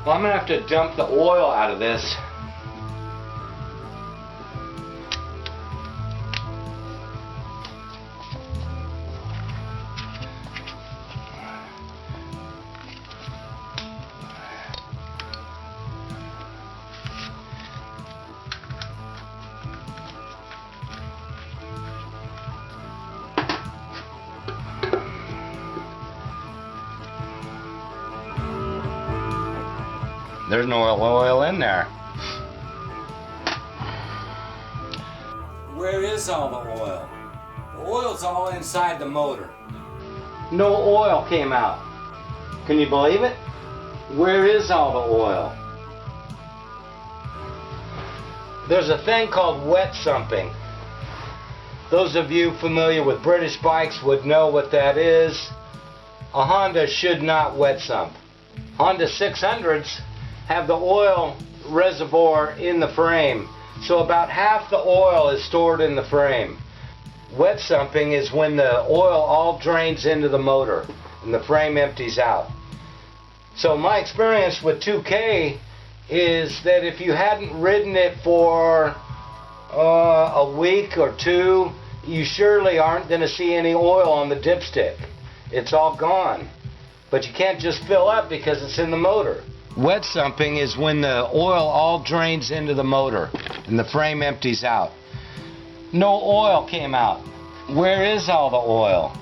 Well, I'm gonna have to dump the oil out of this. There's no oil in there. Where is all the oil? The oil's all inside the motor. No oil came out. Can you believe it? Where is all the oil? There's a thing called wet sumping. Those of you familiar with British bikes would know what that is. A Honda should not wet sump. Honda 600s have the oil reservoir in the frame, so about half the oil is stored in the frame. Wet sumping is when the oil all drains into the motor and the frame empties out. So my experience with 2K is that if you hadn't ridden it for a week or two, you surely aren't going to see any oil on the dipstick. It's all gone. But you can't just fill up because it's in the motor. Wet sumping is when the oil all drains into the motor and the frame empties out. No oil came out. Where is all the oil?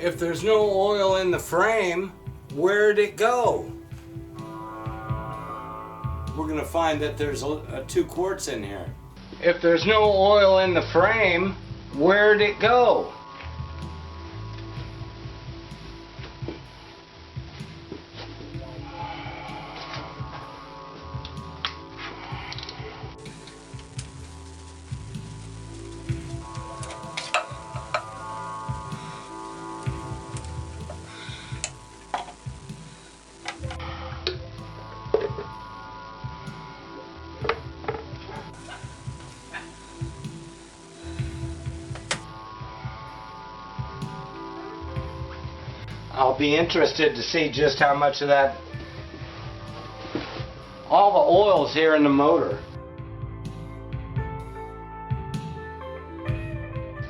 If there's no oil in the frame, where'd it go? We're gonna find that there's 2 quarts in here. If there's no oil in the frame, where'd it go? I'll be interested to see just how much of that, all the oil's here in the motor.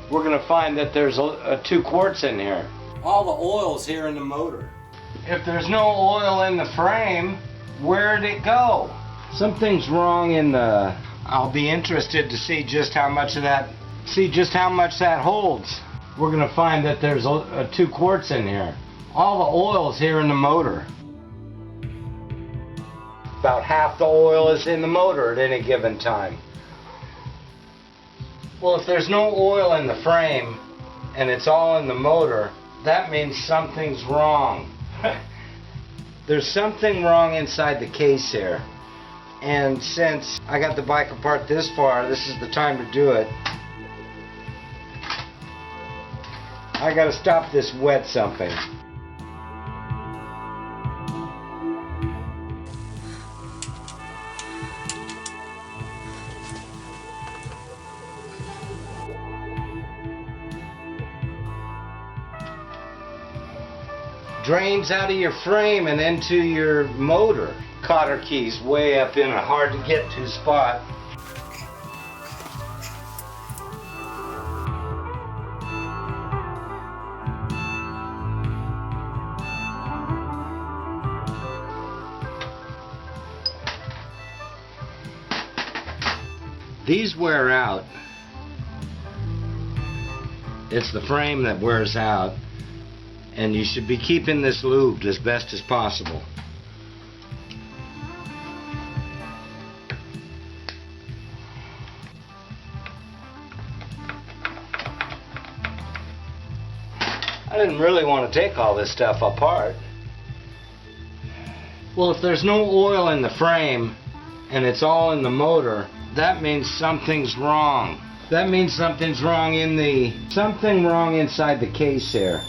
We're going to find that there's 2 quarts in here. All the oil's here in the motor. If there's no oil in the frame, where'd it go? Something's wrong in the... I'll be interested to see just how much of that, that holds. We're going to find that there's 2 quarts in here. All the oil's here in the motor. About half the oil is in the motor at any given time. Well, if there's no oil in the frame and it's all in the motor, that means something's wrong. There's something wrong inside the case here. And since I got the bike apart this far, this is the time to do it. I gotta stop this wet sumping. Drains out of your frame and into your motor. Cotter key's way up in a hard to get to spot. These wear out. It's the frame that wears out. And you should be keeping this lubed as best as possible. I didn't really want to take all this stuff apart. Well, if there's no oil in the frame and it's all in the motor, that means something's wrong. That means something's wrong wrong inside the case here.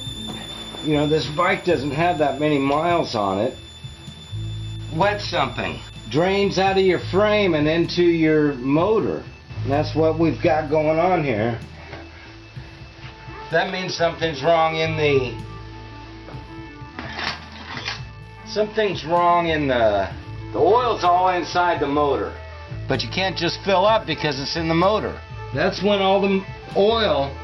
You know, this bike doesn't have that many miles on it. Wet sumping. Drains out of your frame and into your motor. And that's what we've got going on here. That means something's wrong Something's wrong in the oil's all inside the motor. But you can't just fill up because it's in the motor. That's when all the oil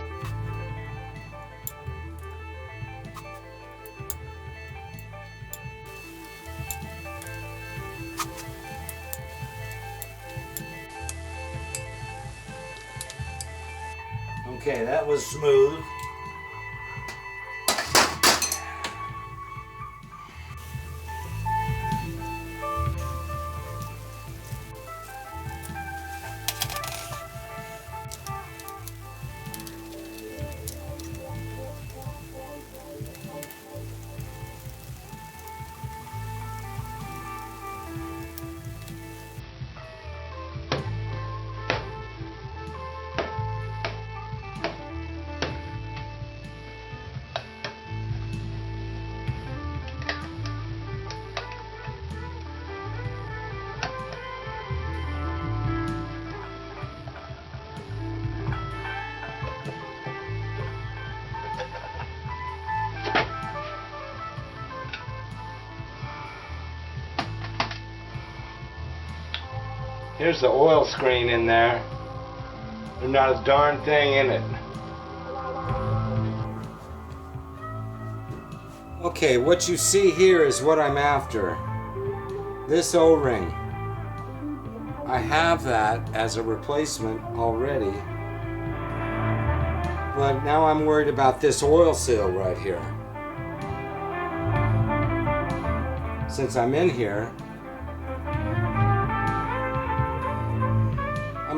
Okay, that was smooth. Here's the oil screen in there. There's not a darn thing in it. Okay, what you see here is what I'm after. This O-ring. I have that as a replacement already. But now I'm worried about this oil seal right here. Since I'm in here,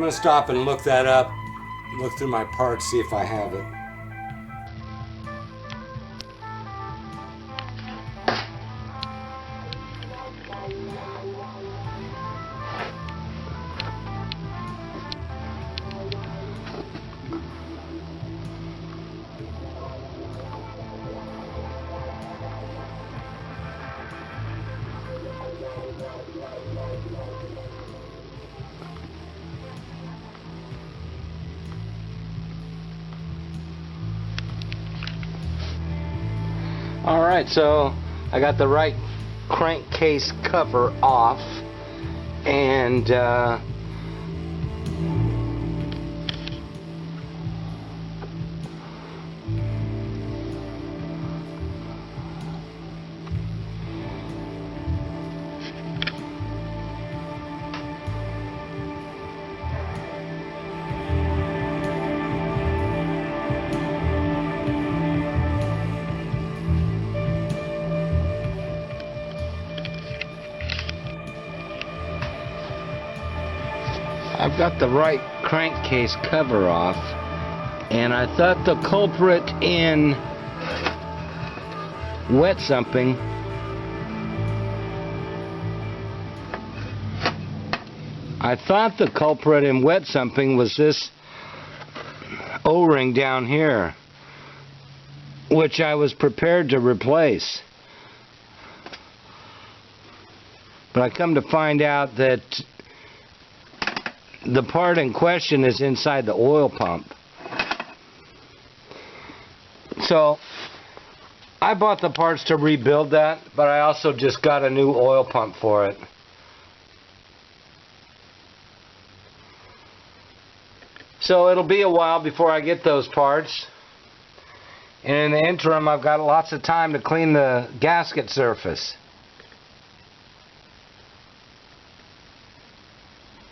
I'm going to stop and look that up, look through my parts, see if I have it. Alright, so I got the right crankcase cover off, and I've got the right crankcase cover off, and I thought the culprit in wet sumping was this O-ring down here, which I was prepared to replace. But I come to find out that the part in question is inside the oil pump. So I bought the parts to rebuild that, but I also just got a new oil pump for it. So it'll be a while before I get those parts. And in the interim, I've got lots of time to clean the gasket surface.